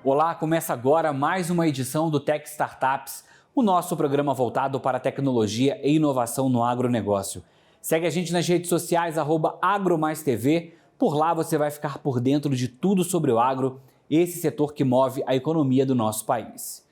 Olá, começa agora mais uma edição do Tech Startups, o nosso programa voltado para tecnologia e inovação no agronegócio. Segue a gente nas redes sociais, @AgroMaisTV. Por lá você vai ficar por dentro de tudo sobre o agro, esse setor que move a economia do nosso país.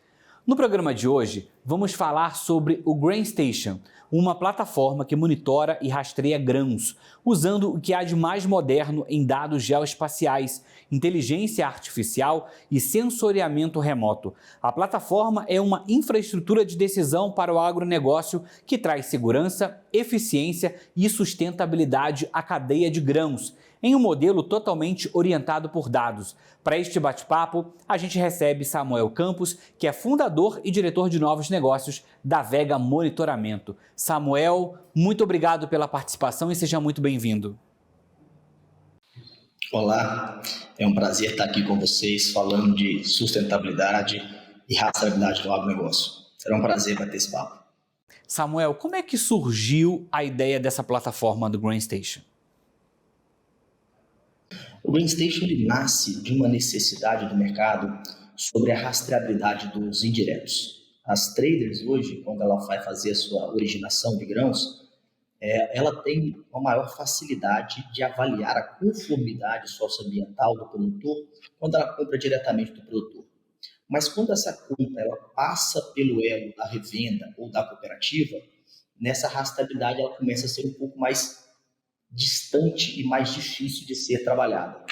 No programa de hoje, vamos falar sobre o GrainStation, uma plataforma que monitora e rastreia grãos, usando o que há de mais moderno em dados geoespaciais, inteligência artificial e sensoriamento remoto. A plataforma é uma infraestrutura de decisão para o agronegócio que traz segurança, eficiência e sustentabilidade à cadeia de grãos, em um modelo totalmente orientado por dados. Para este bate-papo, a gente recebe Samuel Campos, que é fundador e diretor de novos negócios da Vega Monitoramento. Samuel, muito obrigado pela participação e seja muito bem-vindo. Olá, é um prazer estar aqui com vocês falando de sustentabilidade e rastreabilidade do agronegócio. Será um prazer bater esse papo. Samuel, como é que surgiu a ideia dessa plataforma do GrainStation? O GrainStation ele nasce de uma necessidade do mercado sobre a rastreabilidade dos indiretos. As traders hoje, quando ela vai fazer a sua originação de grãos, ela tem uma maior facilidade de avaliar a conformidade socioambiental do produtor quando ela compra diretamente do produtor. Mas quando essa compra ela passa pelo elo da revenda ou da cooperativa, nessa rastreabilidade ela começa a ser um pouco mais distante e mais difícil de ser trabalhada.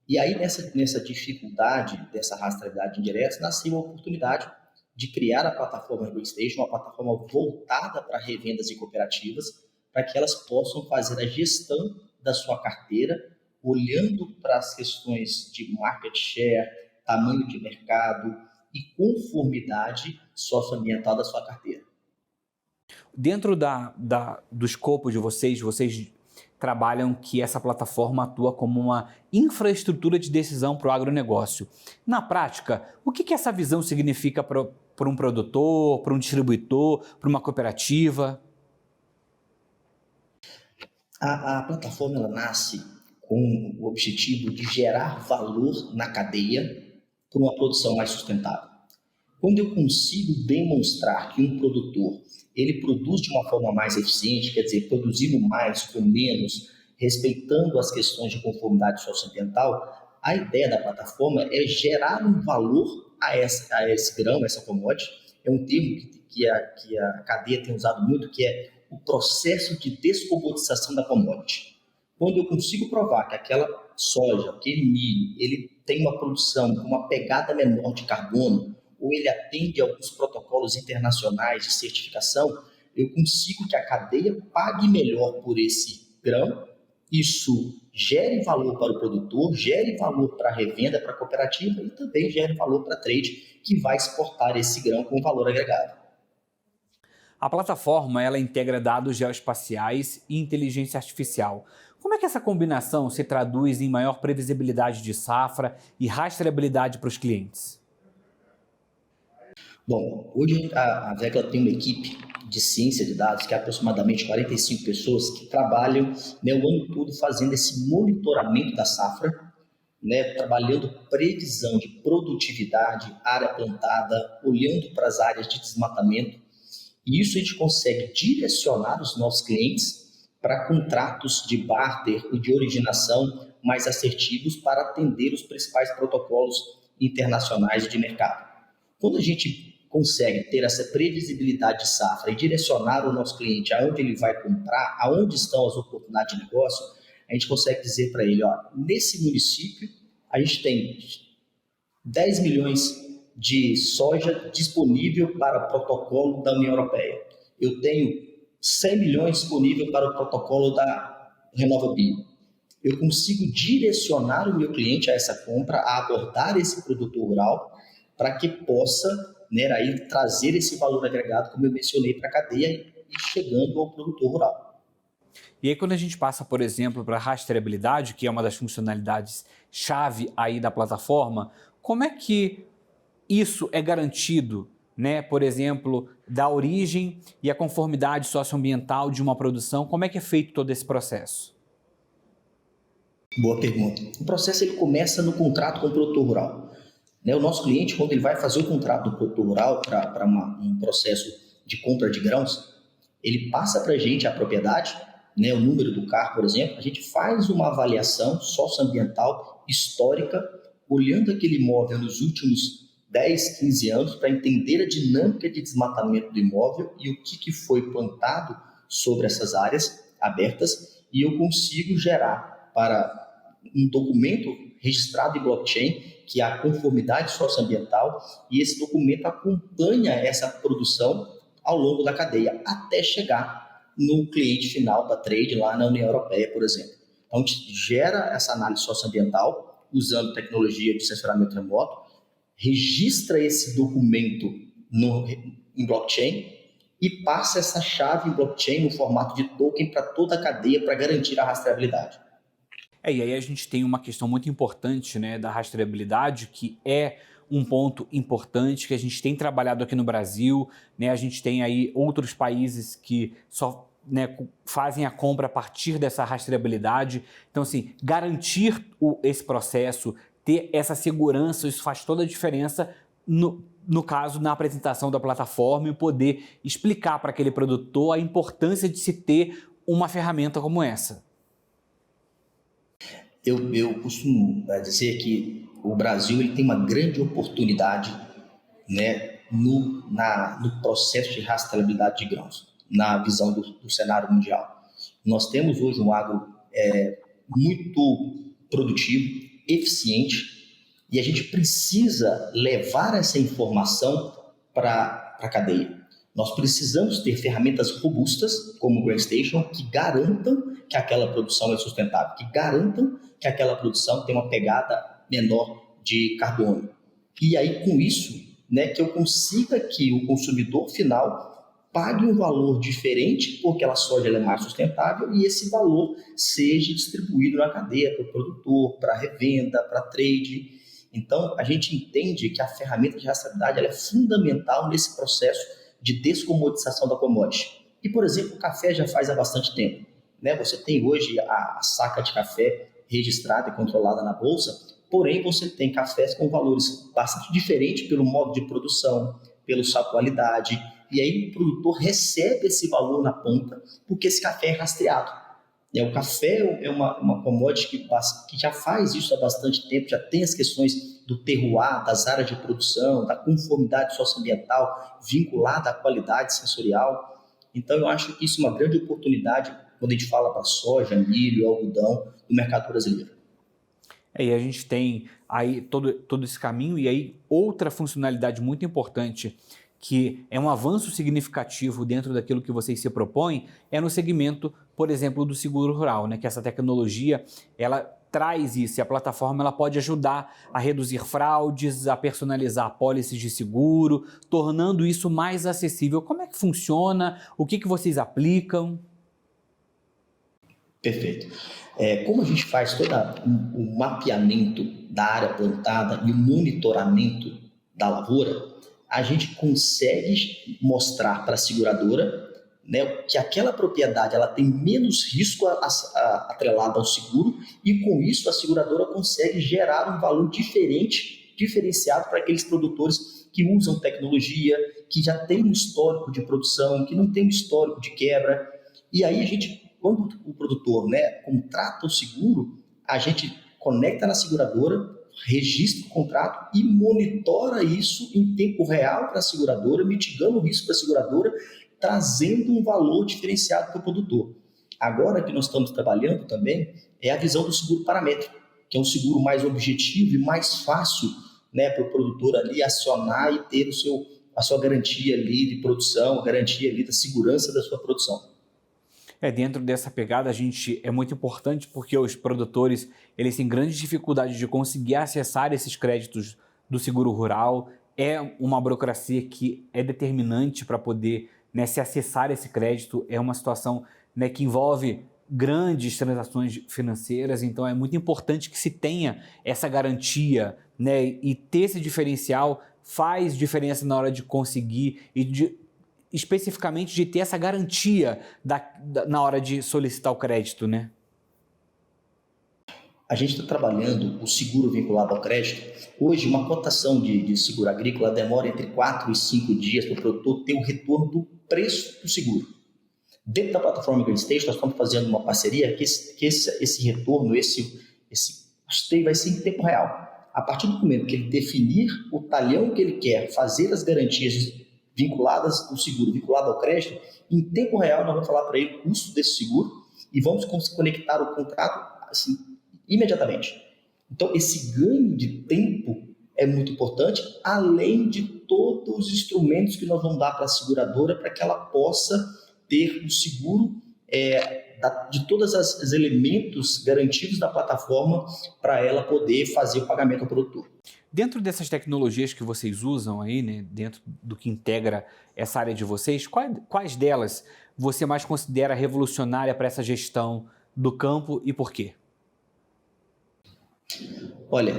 E aí, nessa dificuldade dessa rastreabilidade indireta, nasceu a oportunidade de criar a plataforma GrainStation, uma plataforma voltada para revendas e cooperativas, para que elas possam fazer a gestão da sua carteira, olhando para as questões de market share, tamanho de mercado e conformidade socioambiental da sua carteira. Dentro do escopo de vocês trabalham que essa plataforma atua como uma infraestrutura de decisão para o agronegócio. Na prática, o que essa visão significa para um produtor, para um distribuidor, para uma cooperativa? A plataforma ela nasce com o objetivo de gerar valor na cadeia para uma produção mais sustentável. Quando eu consigo demonstrar que um produtor ele produz de uma forma mais eficiente, quer dizer, produzindo mais com menos, respeitando as questões de conformidade socioambiental, a ideia da plataforma é gerar um valor a esse grão, a essa commodity. É um termo que a cadeia tem usado muito, que é o processo de descommoditização da commodity. Quando eu consigo provar que aquela soja, aquele milho, ele tem uma produção com uma pegada menor de carbono, ou ele atende a alguns protocolos internacionais de certificação, eu consigo que a cadeia pague melhor por esse grão, isso gere valor para o produtor, gere valor para a revenda, para a cooperativa e também gere valor para a trade, que vai exportar esse grão com valor agregado. A plataforma ela integra dados geoespaciais e inteligência artificial. Como é que essa combinação se traduz em maior previsibilidade de safra e rastreabilidade para os clientes? Bom, hoje a Vega tem uma equipe de ciência de dados que é aproximadamente 45 pessoas que trabalham o ano todo fazendo esse monitoramento da safra, trabalhando previsão de produtividade, área plantada, olhando para as áreas de desmatamento. E isso a gente consegue direcionar os nossos clientes para contratos de barter e de originação mais assertivos para atender os principais protocolos internacionais de mercado. Quando a gente consegue ter essa previsibilidade de safra e direcionar o nosso cliente aonde ele vai comprar, aonde estão as oportunidades de negócio, a gente consegue dizer para ele, nesse município a gente tem 10 milhões de soja disponível para o protocolo da União Europeia. Eu tenho 100 milhões disponível para o protocolo da RenovaBio. Eu consigo direcionar o meu cliente a essa compra, a abordar esse produtor rural para que possa aí trazer esse valor agregado, como eu mencionei, para a cadeia e chegando ao produtor rural. E aí quando a gente passa, por exemplo, para a rastreabilidade, que é uma das funcionalidades chave aí da plataforma, como é que isso é garantido né, por exemplo, da origem e a conformidade socioambiental de uma produção? Como é que é feito todo esse processo? Boa pergunta. O processo ele começa no contrato com o produtor rural. Né, o nosso cliente, quando ele vai fazer o contrato do produtor rural para um processo de compra de grãos, ele passa para a gente a propriedade, né, o número do carro, por exemplo, a gente faz uma avaliação socioambiental histórica, olhando aquele imóvel nos últimos 10, 15 anos, para entender a dinâmica de desmatamento do imóvel e o que foi plantado sobre essas áreas abertas, e eu consigo gerar para um documento registrado em blockchain, que é a conformidade socioambiental, e esse documento acompanha essa produção ao longo da cadeia, até chegar no cliente final da trade lá na União Europeia, por exemplo. Então, a gente gera essa análise socioambiental usando tecnologia de sensoramento remoto, registra esse documento em blockchain e passa essa chave em blockchain no formato de token para toda a cadeia para garantir a rastreabilidade. E aí a gente tem uma questão muito importante, né, da rastreabilidade, que é um ponto importante que a gente tem trabalhado aqui no Brasil, né, a gente tem aí outros países que só, né, fazem a compra a partir dessa rastreabilidade. Então, assim, garantir esse processo, ter essa segurança, isso faz toda a diferença no caso, na apresentação da plataforma, e poder explicar para aquele produtor a importância de se ter uma ferramenta como essa. Eu costumo dizer que o Brasil ele tem uma grande oportunidade, né, no processo de rastreabilidade de grãos, na visão do cenário mundial. Nós temos hoje um agro muito produtivo, eficiente, e a gente precisa levar essa informação para a cadeia. Nós precisamos ter ferramentas robustas, como o GrainStation, que garantam que aquela produção é sustentável, que garantam que aquela produção tem uma pegada menor de carbono. E aí, com isso, né, que eu consiga que o consumidor final pague um valor diferente, porque a soja é mais sustentável, e esse valor seja distribuído na cadeia para o produtor, para a revenda, para a trade. Então, a gente entende que a ferramenta de rastreabilidade ela é fundamental nesse processo de descomodização da commodity. E, por exemplo, o café já faz há bastante tempo. Né? Você tem hoje a saca de café registrada e controlada na bolsa, porém você tem cafés com valores bastante diferentes pelo modo de produção, pela sua qualidade, e aí o produtor recebe esse valor na ponta porque esse café é rastreado. O café é uma commodity que já faz isso há bastante tempo, já tem as questões do terroir, das áreas de produção, da conformidade socioambiental vinculada à qualidade sensorial. Então eu acho que isso é uma grande oportunidade quando a gente fala para soja, milho, algodão no mercado brasileiro. E a gente tem aí todo esse caminho, e aí outra funcionalidade muito importante, que é um avanço significativo dentro daquilo que vocês se propõem, é no segmento, por exemplo, do seguro rural, né? Que essa tecnologia, ela traz isso, e a plataforma ela pode ajudar a reduzir fraudes, a personalizar apólices de seguro, tornando isso mais acessível. Como é que funciona? O que vocês aplicam? Perfeito. Como a gente faz todo o mapeamento da área plantada e o monitoramento da lavoura, a gente consegue mostrar para a seguradora, né, que aquela propriedade ela tem menos risco atrelado ao seguro, e com isso a seguradora consegue gerar um valor diferenciado para aqueles produtores que usam tecnologia, que já tem um histórico de produção, que não tem um histórico de quebra. E aí a gente, quando o produtor, né, contrata o seguro, a gente conecta na seguradora, registra o contrato e monitora isso em tempo real para a seguradora, mitigando o risco para a seguradora, trazendo um valor diferenciado para o produtor. Agora que nós estamos trabalhando também é a visão do seguro paramétrico, que é um seguro mais objetivo e mais fácil, né, para o produtor ali acionar e ter a sua garantia ali de produção, a garantia ali da segurança da sua produção. Dentro dessa pegada, é muito importante porque os produtores eles têm grande dificuldade de conseguir acessar esses créditos do seguro rural. É uma burocracia que é determinante para poder, né, se acessar esse crédito. É uma situação, né, que envolve grandes transações financeiras, então é muito importante que se tenha essa garantia, né, e ter esse diferencial faz diferença na hora de conseguir e especificamente de ter essa garantia na hora de solicitar o crédito, né? A gente está trabalhando o seguro vinculado ao crédito. Hoje, uma cotação de seguro agrícola demora entre 4 e 5 dias para o produtor ter o retorno do preço do seguro. Dentro da plataforma GreenStage, nós estamos fazendo uma parceria que esse retorno, esse custeio vai ser em tempo real. A partir do momento que ele definir o talhão que ele quer, fazer as garantias vinculadas do seguro, vinculado ao crédito, em tempo real nós vamos falar para ele o custo desse seguro e vamos conectar o contrato assim, imediatamente. Então, esse ganho de tempo é muito importante, além de todos os instrumentos que nós vamos dar para a seguradora para que ela possa ter o seguro de todos os elementos garantidos da plataforma para ela poder fazer o pagamento ao produtor. Dentro dessas tecnologias que vocês usam aí, né, dentro do que integra essa área de vocês, quais delas você mais considera revolucionária para essa gestão do campo e por quê? Olha,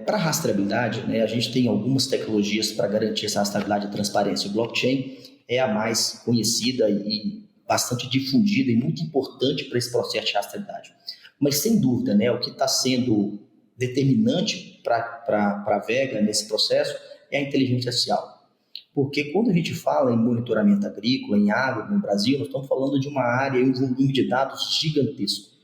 para rastreabilidade, né, a gente tem algumas tecnologias para garantir essa rastreabilidade e transparência. O blockchain é a mais conhecida e bastante difundida e muito importante para esse processo de rastreabilidade. Mas, sem dúvida, né, o que está sendo determinante para a Vega nesse processo é a inteligência artificial. Porque quando a gente fala em monitoramento agrícola, em agro no Brasil, nós estamos falando de uma área e um volume de dados gigantesco.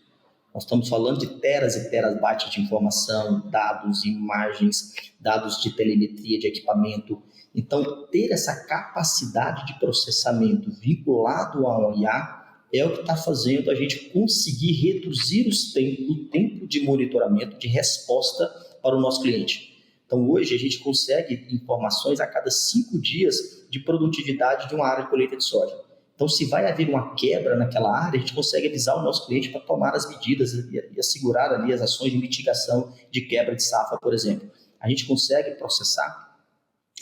Nós estamos falando de teras e terabytes de informação, dados, imagens, dados de telemetria de equipamento. Então, ter essa capacidade de processamento vinculado ao IA é o que está fazendo a gente conseguir reduzir o tempo de monitoramento, de resposta para o nosso cliente. Então, hoje, a gente consegue informações a cada 5 dias de produtividade de uma área de colheita de soja. Então, se vai haver uma quebra naquela área, a gente consegue avisar o nosso cliente para tomar as medidas e assegurar ali as ações de mitigação de quebra de safra, por exemplo. A gente consegue processar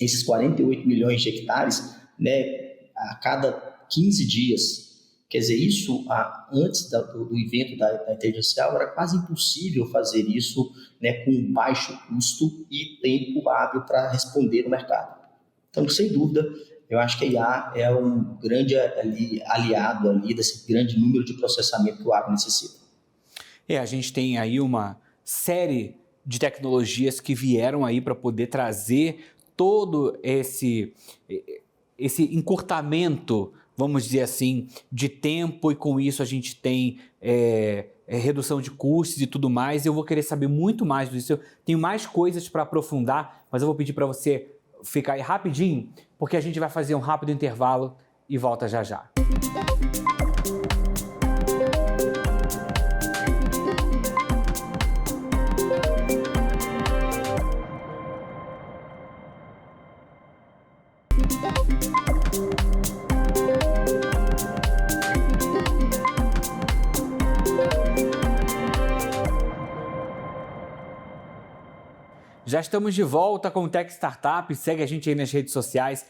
esses 48 milhões de hectares, né, a cada 15 dias. Quer dizer, isso antes do evento da inteligência artificial era quase impossível fazer isso, né, com baixo custo e tempo hábil para responder no mercado. Então, sem dúvida, eu acho que a IA é um grande aliado ali desse grande número de processamento que o agro necessita. A gente tem aí uma série de tecnologias que vieram aí para poder trazer todo esse encurtamento, vamos dizer assim, de tempo, e com isso a gente tem redução de custos e tudo mais. Eu vou querer saber muito mais disso. Eu tenho mais coisas para aprofundar, mas eu vou pedir para você ficar aí rapidinho, porque a gente vai fazer um rápido intervalo e volta já já. Já estamos de volta com o Tech Startup. Segue a gente aí nas redes sociais,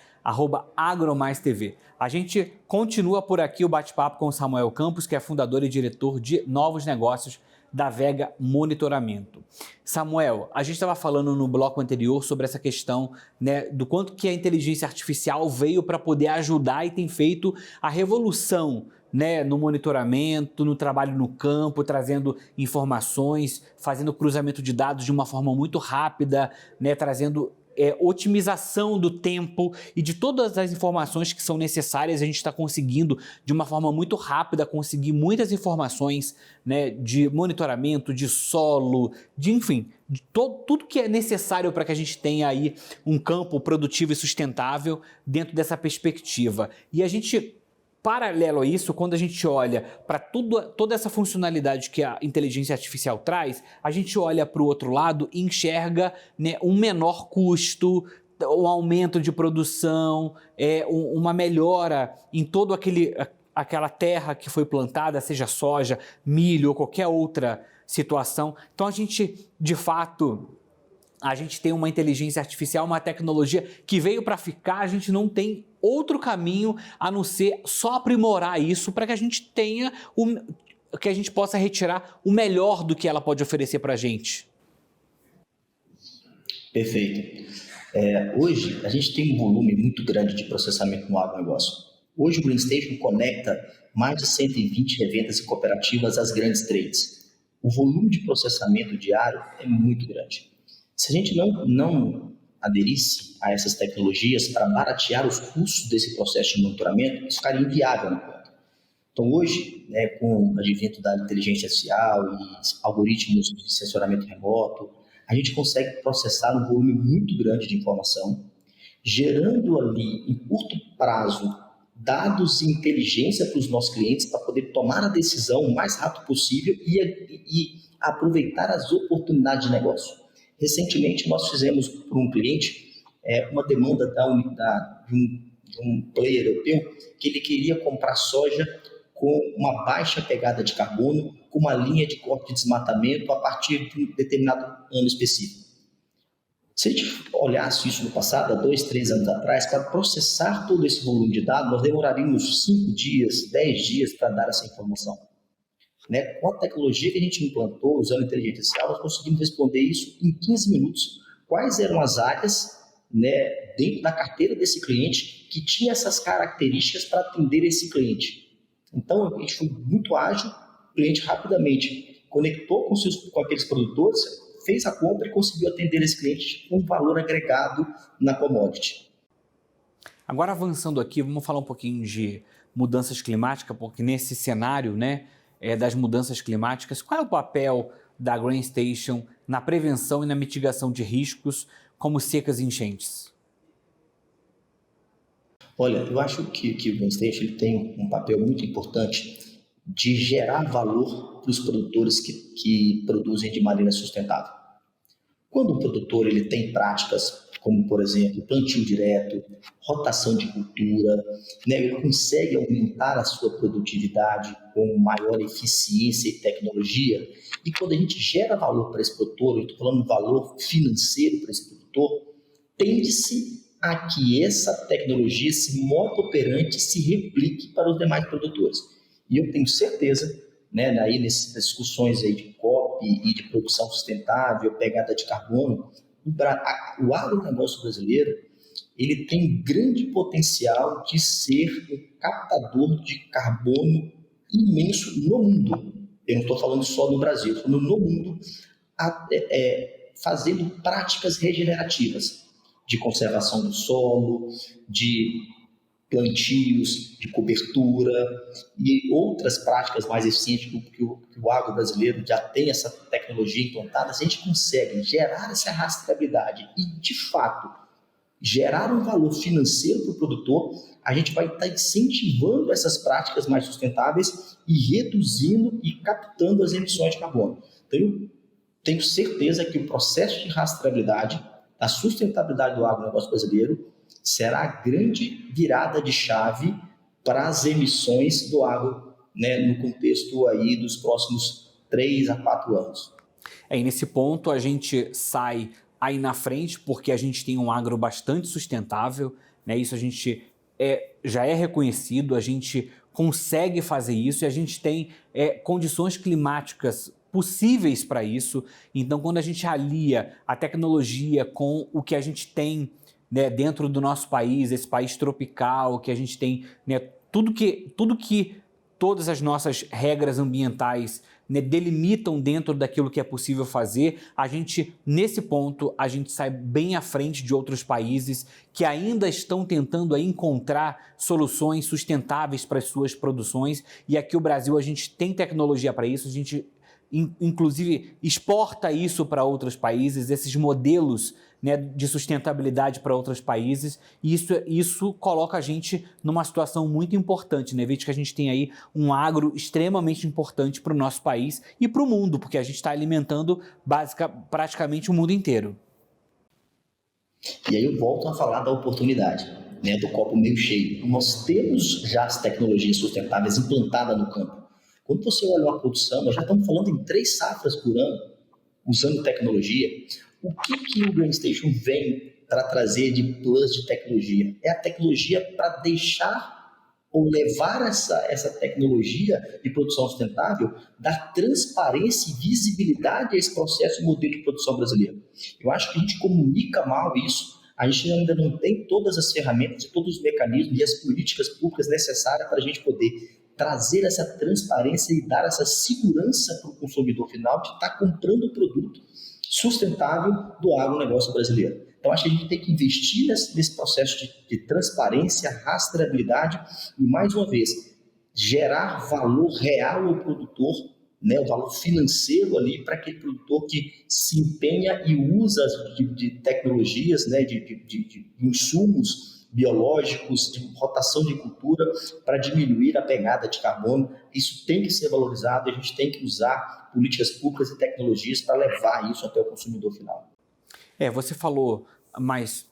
@agromaistv. A gente continua por aqui o bate-papo com o Samuel Campos, que é fundador e diretor de novos negócios da Vega Monitoramento. Samuel, a gente estava falando no bloco anterior sobre essa questão, né, do quanto que a inteligência artificial veio para poder ajudar e tem feito a revolução, né, no monitoramento, no trabalho no campo, trazendo informações, fazendo cruzamento de dados de uma forma muito rápida, né, trazendo otimização do tempo e de todas as informações que são necessárias. A gente está conseguindo, de uma forma muito rápida, conseguir muitas informações, né, de monitoramento, de solo, enfim, de tudo que é necessário para que a gente tenha aí um campo produtivo e sustentável dentro dessa perspectiva. E a gente, paralelo a isso, quando a gente olha para toda essa funcionalidade que a inteligência artificial traz, a gente olha para o outro lado e enxerga, né, um menor custo, um aumento de produção, uma melhora em toda aquela terra que foi plantada, seja soja, milho ou qualquer outra situação. Então a gente, de fato, a gente tem uma inteligência artificial, uma tecnologia que veio para ficar. A gente não tem outro caminho a não ser só aprimorar isso para que a gente tenha que a gente possa retirar o melhor do que ela pode oferecer para a gente. Perfeito. Hoje, a gente tem um volume muito grande de processamento no agronegócio. Hoje, o GreenStation conecta mais de 120 revendas e cooperativas às grandes trades. O volume de processamento diário é muito grande. Se a gente não aderisse a essas tecnologias para baratear os custos desse processo de monitoramento, isso ficaria inviável na ponta. Então, hoje, com o advento da inteligência artificial e algoritmos de sensoramento remoto, a gente consegue processar um volume muito grande de informação, gerando ali, em curto prazo, dados e inteligência para os nossos clientes para poder tomar a decisão o mais rápido possível e aproveitar as oportunidades de negócio. Recentemente, nós fizemos para um cliente uma demanda de um player europeu que ele queria comprar soja com uma baixa pegada de carbono, com uma linha de corte de desmatamento a partir de um determinado ano específico. Se a gente olhasse isso no passado, há 2, 3 anos atrás, para processar todo esse volume de dados, nós demoraríamos 5 dias, 10 dias para dar essa informação. Com a tecnologia que a gente implantou, usando a inteligência artificial, nós conseguimos responder isso em 15 minutos. Quais eram as áreas dentro da carteira desse cliente que tinha essas características para atender esse cliente? Então, a gente foi muito ágil, o cliente rapidamente conectou com aqueles produtores, fez a compra e conseguiu atender esse cliente com valor agregado na commodity. Agora, avançando aqui, vamos falar um pouquinho de mudanças climáticas, porque nesse cenário das mudanças climáticas, qual é o papel da GreenStation na prevenção e na mitigação de riscos como secas e enchentes? Olha, eu acho que o GreenStation ele tem um papel muito importante de gerar valor para os produtores que produzem de maneira sustentável. Quando o produtor ele tem práticas como, por exemplo, plantio direto, rotação de cultura, ele consegue aumentar a sua produtividade com maior eficiência e tecnologia. E quando a gente gera valor para esse produtor, eu estou falando valor financeiro para esse produtor, tende-se a que essa tecnologia, esse modo operante, se replique para os demais produtores. E eu tenho certeza, aí nessas discussões aí de COP e de produção sustentável, pegada de carbono, o agronegócio brasileiro ele tem grande potencial de ser um captador de carbono imenso no mundo. Eu não estou falando só no Brasil, estou falando no mundo, fazendo práticas regenerativas de conservação do solo, de plantios, de cobertura e outras práticas mais eficientes que o agro brasileiro já tem essa tecnologia implantada. Se a gente consegue gerar essa rastreabilidade e, de fato, gerar um valor financeiro para o produtor, a gente vai estar incentivando essas práticas mais sustentáveis e reduzindo e captando as emissões de carbono. Então, eu tenho certeza que o processo de rastreabilidade, a sustentabilidade do agronegócio brasileiro, será a grande virada de chave para as emissões do agro, no contexto aí dos próximos 3 a 4 anos. E nesse ponto a gente sai aí na frente porque a gente tem um agro bastante sustentável, isso a gente já é reconhecido, a gente consegue fazer isso e a gente tem condições climáticas possíveis para isso. Então, quando a gente alia a tecnologia com o que a gente tem dentro do nosso país, esse país tropical, que a gente tem tudo que todas as nossas regras ambientais delimitam dentro daquilo que é possível fazer, nesse ponto, a gente sai bem à frente de outros países que ainda estão tentando aí encontrar soluções sustentáveis para as suas produções, e aqui o Brasil, a gente tem tecnologia para isso, a gente inclusive exporta isso para outros países, esses modelos de sustentabilidade para outros países, e isso coloca a gente numa situação muito importante, visto que a gente tem aí um agro extremamente importante para o nosso país e para o mundo, porque a gente está alimentando praticamente o mundo inteiro. E aí eu volto a falar da oportunidade, do copo meio cheio. Nós temos já as tecnologias sustentáveis implantadas no campo. Quando você olha a produção, nós já estamos falando em 3 safras por ano, usando tecnologia. O que o GreenStation vem para trazer de plus de tecnologia? É a tecnologia para deixar ou levar essa tecnologia de produção sustentável, dar transparência e visibilidade a esse processo e modelo de produção brasileiro. Eu acho que a gente comunica mal isso, a gente ainda não tem todas as ferramentas, todos os mecanismos e as políticas públicas necessárias para a gente poder trazer essa transparência e dar essa segurança para o consumidor final de estar comprando o produto sustentável do agronegócio brasileiro. Então, acho que a gente tem que investir nesse processo de transparência, rastreabilidade e, mais uma vez, gerar valor real ao produtor, né, o valor financeiro ali para aquele produtor que se empenha e usa de tecnologias, né, de insumos biológicos, de rotação de cultura para diminuir a pegada de carbono. Isso tem que ser valorizado, a gente tem que usar políticas públicas e tecnologias para levar isso até o consumidor final. Você falou mais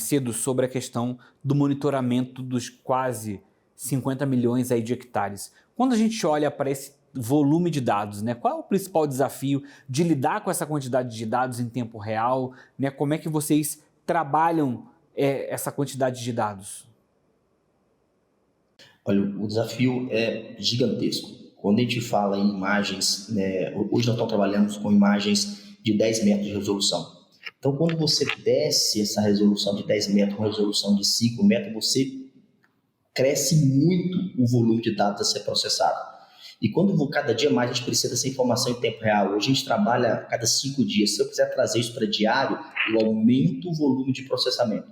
cedo sobre a questão do monitoramento dos quase 50 milhões aí de hectares. Quando a gente olha para esse volume de dados, né, qual é o principal desafio de lidar com essa quantidade de dados em tempo real? Né, como é que vocês trabalham essa quantidade de dados? Olha, o desafio é gigantesco. Quando a gente fala em imagens, né, hoje nós estamos trabalhando com imagens de 10 metros de resolução. Então, quando você desce essa resolução de 10 metros com resolução de 5 metros, você cresce muito o volume de dados a ser processado. E quando cada dia mais a gente precisa dessa informação em tempo real, hoje a gente trabalha a cada 5 dias. Se eu quiser trazer isso para diário, eu aumento o volume de processamento.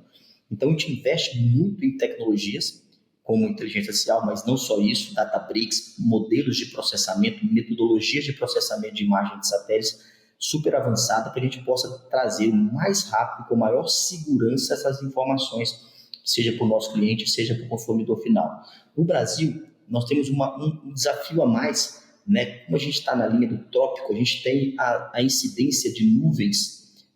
Então, a gente investe muito em tecnologias, como inteligência artificial, mas não só isso, Databricks, modelos de processamento, metodologias de processamento de imagem de satélites super avançada para que a gente possa trazer mais rápido, com maior segurança, essas informações, seja para o nosso cliente, seja para o consumidor final. No Brasil, nós temos um desafio a mais, né? Como a gente está na linha do trópico, a gente tem a incidência de nuvens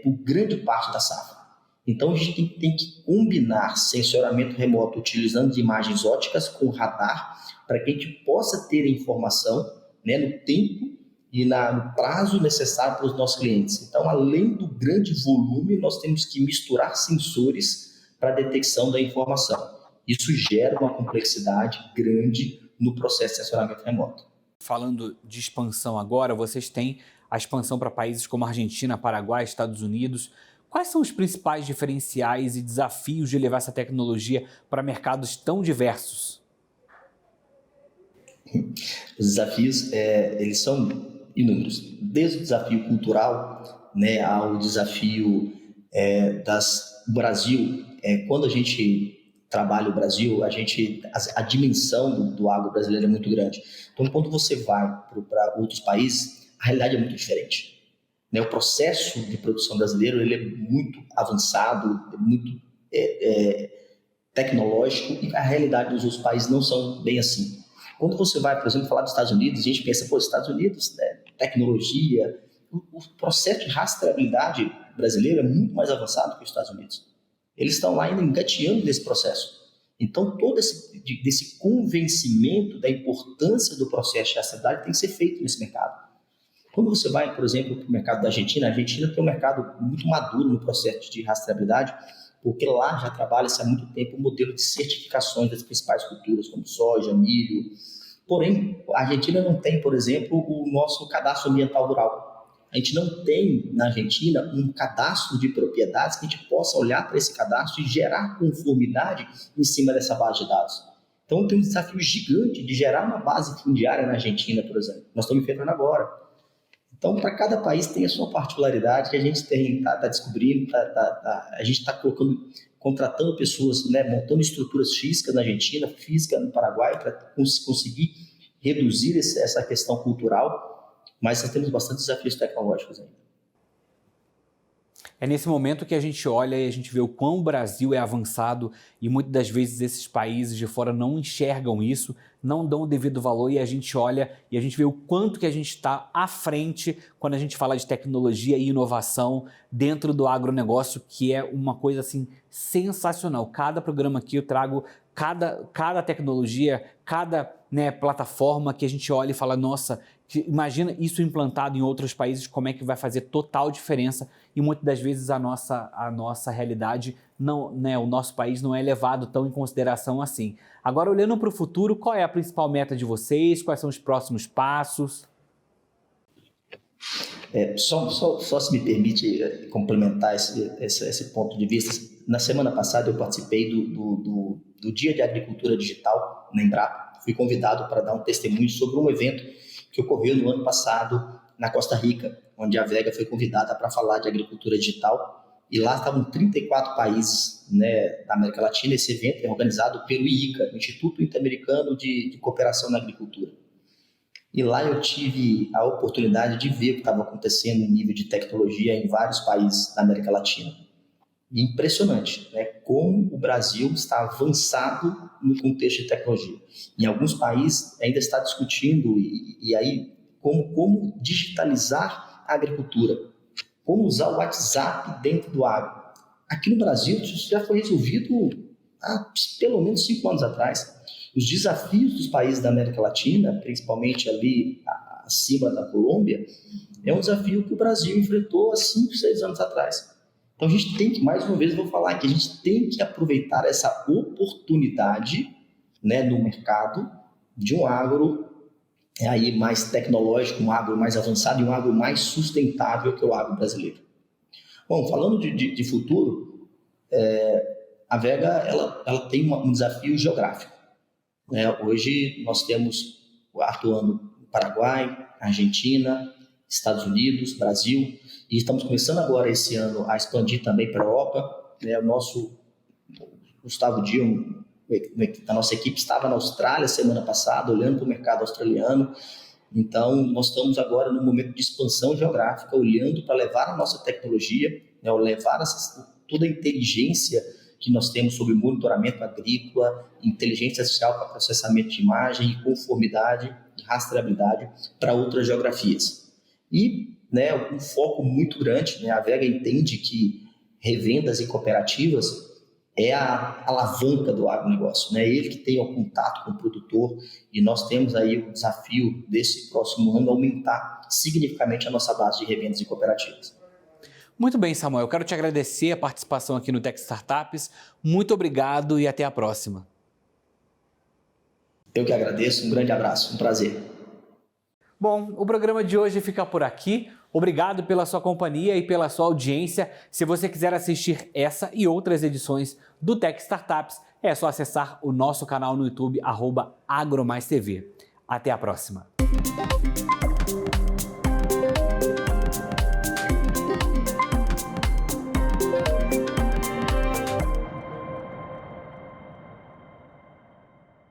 por grande parte da safra. Então, a gente tem que combinar sensoramento remoto utilizando imagens óticas com radar para que a gente possa ter a informação, né, no tempo e no prazo necessário para os nossos clientes. Então, além do grande volume, nós temos que misturar sensores para a detecção da informação. Isso gera uma complexidade grande no processo de sensoramento remoto. Falando de expansão agora, vocês têm a expansão para países como Argentina, Paraguai, Estados Unidos. Quais são os principais diferenciais e desafios de levar essa tecnologia para mercados tão diversos? Os desafios, eles são inúmeros. Desde o desafio cultural, né, ao desafio do Brasil. Quando a gente trabalha o Brasil, a dimensão do agro brasileiro é muito grande. Então, quando você vai para outros países, a realidade é muito diferente. O processo de produção brasileiro ele é muito avançado, muito tecnológico, e a realidade dos outros países não são bem assim. Quando você vai, por exemplo, falar dos Estados Unidos, a gente pensa, Estados Unidos, né, tecnologia, o processo de rastreabilidade brasileiro é muito mais avançado que os Estados Unidos. Eles estão lá ainda engateando nesse processo. Então, todo esse convencimento da importância do processo de rastreabilidade tem que ser feito nesse mercado. Quando você vai, por exemplo, para o mercado da Argentina, a Argentina tem um mercado muito maduro no processo de rastreabilidade, porque lá já trabalha-se há muito tempo o modelo de certificações das principais culturas, como soja, milho. Porém, a Argentina não tem, por exemplo, o nosso cadastro ambiental rural. A gente não tem, na Argentina, um cadastro de propriedades que a gente possa olhar para esse cadastro e gerar conformidade em cima dessa base de dados. Então, tem um desafio gigante de gerar uma base fundiária na Argentina, por exemplo. Nós estamos enfrentando agora. Então, para cada país tem a sua particularidade que a gente está descobrindo, a gente está contratando pessoas, né, montando estruturas físicas na Argentina, física no Paraguai, para conseguir reduzir essa questão cultural, mas nós temos bastante desafios tecnológicos ainda. É nesse momento que a gente olha e a gente vê o quão o Brasil é avançado e muitas das vezes esses países de fora não enxergam isso, não dão o devido valor e a gente olha e a gente vê o quanto que a gente está à frente quando a gente fala de tecnologia e inovação dentro do agronegócio, que é uma coisa assim sensacional. Cada programa aqui eu trago cada tecnologia, cada plataforma que a gente olha e fala, nossa, imagina isso implantado em outros países, como é que vai fazer total diferença e muitas das vezes a nossa realidade, não, o nosso país não é levado tão em consideração assim. Agora, olhando para o futuro, qual é a principal meta de vocês? Quais são os próximos passos? Só se me permite complementar esse ponto de vista. Na semana passada eu participei do Dia de Agricultura Digital na Embrapa. Fui convidado para dar um testemunho sobre um evento que ocorreu no ano passado na Costa Rica, onde a Vega foi convidada para falar de agricultura digital. E lá estavam 34 países, né, da América Latina. Esse evento é organizado pelo IICA, Instituto Interamericano de Cooperação na Agricultura. E lá eu tive a oportunidade de ver o que estava acontecendo em nível de tecnologia em vários países da América Latina. E impressionante, né, como o Brasil está avançado no contexto de tecnologia. Em alguns países ainda está discutindo e aí como digitalizar a agricultura, como usar o WhatsApp dentro do agro. Aqui no Brasil isso já foi resolvido há pelo menos 5 anos atrás. Os desafios dos países da América Latina, principalmente ali acima da Colômbia, é um desafio que o Brasil enfrentou há 5, 6 anos atrás. Então a gente tem que, mais uma vez eu vou falar que a gente tem que aproveitar essa oportunidade, né, no mercado de um agro aí mais tecnológico, um agro mais avançado e um agro mais sustentável que é o agro brasileiro. Bom, falando de futuro, a Vega ela tem um desafio geográfico. Hoje nós temos atuando no Paraguai, Argentina, Estados Unidos, Brasil, e estamos começando agora esse ano a expandir também para a Europa. O nosso Gustavo Dion, da nossa equipe, estava na Austrália semana passada, olhando para o mercado australiano. Então nós estamos agora num momento de expansão geográfica, olhando para levar a nossa tecnologia, levar toda a inteligência que nós temos sobre monitoramento agrícola, inteligência artificial para processamento de imagem e conformidade e rastreabilidade para outras geografias. E um foco muito grande, a Vega entende que revendas e cooperativas é a alavanca do agronegócio, é ele que tem o contato com o produtor, e nós temos aí o desafio desse próximo ano aumentar significativamente a nossa base de revendas e cooperativas. Muito bem, Samuel, eu quero te agradecer a participação aqui no Tech Startups. Muito obrigado e até a próxima. Eu que agradeço, um grande abraço, um prazer. Bom, o programa de hoje fica por aqui. Obrigado pela sua companhia e pela sua audiência. Se você quiser assistir essa e outras edições do Tech Startups, é só acessar o nosso canal no YouTube, @AgroMaisTV. Até a próxima.